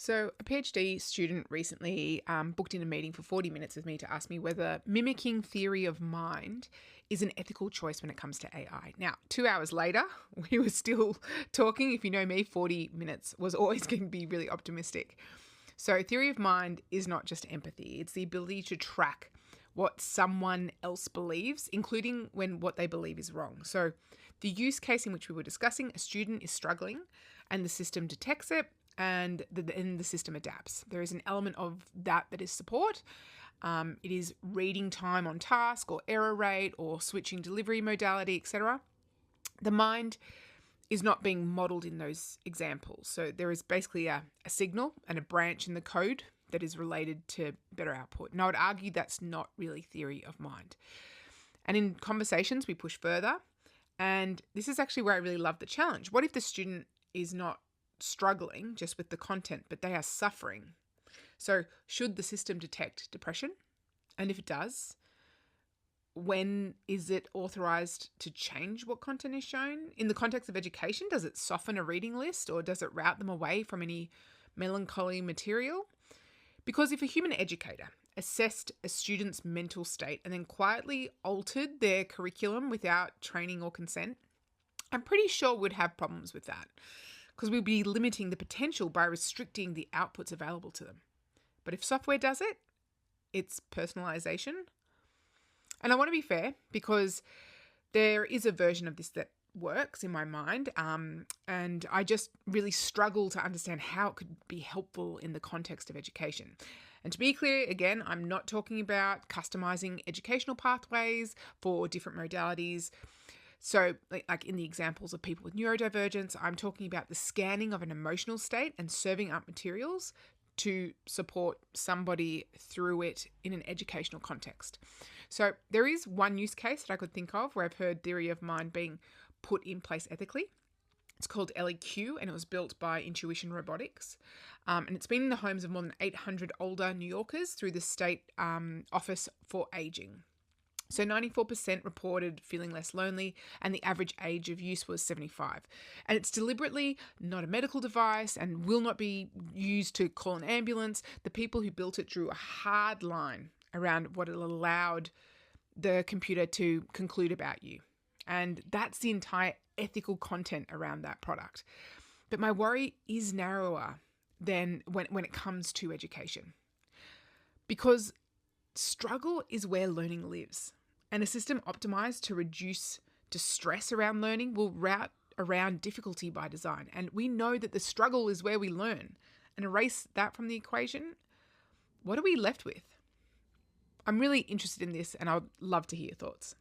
So a PhD student recently booked in a meeting for 40 minutes with me to ask me whether mimicking theory of mind is an ethical choice when it comes to AI. Now, 2 hours later, we were still talking. If you know me, 40 minutes was always going to be really optimistic. So theory of mind is not just empathy. It's the ability to track what someone else believes, including when what they believe is wrong. So the use case in which we were discussing, a student is struggling and the system detects it, and then the system adapts. There is an element of that is support. It is reading time on task or error rate or switching delivery modality, etc. The mind is not being modeled in those examples. So there is basically a signal and a branch in the code that is related to better output. And I would argue that's not really theory of mind. And in conversations, we push further. And this is actually where I really love the challenge. What if the student is not struggling just with the content, but they are suffering? So should the system detect depression? And if it does, when is it authorized to change what content is shown? In the context of education, does it soften a reading list or does it route them away from any melancholy material? Because if a human educator assessed a student's mental state and then quietly altered their curriculum without training or consent, I'm pretty sure we'd have problems with that, because we'd be limiting the potential by restricting the outputs available to them. But if software does it, it's personalisation. And I want to be fair, because there is a version of this that works in my mind, and I just really struggle to understand how it could be helpful in the context of education. And to be clear, again, I'm not talking about customizing educational pathways for different modalities. So like in the examples of people with neurodivergence, I'm talking about the scanning of an emotional state and serving up materials to support somebody through it in an educational context. So there is one use case that I could think of where I've heard theory of mind being put in place ethically. It's called LEQ, and it was built by Intuition Robotics. And it's been in the homes of more than 800 older New Yorkers through the state Office for Aging. So 94% reported feeling less lonely, and the average age of use was 75. And it's deliberately not a medical device and will not be used to call an ambulance. The people who built it drew a hard line around what it allowed the computer to conclude about you. And that's the entire ethical content around that product. But my worry is narrower than when it comes to education, because struggle is where learning lives. And a system optimized to reduce distress around learning will route around difficulty by design. And we know that the struggle is where we learn. And erase that from the equation, what are we left with? I'm really interested in this, and I would love to hear your thoughts.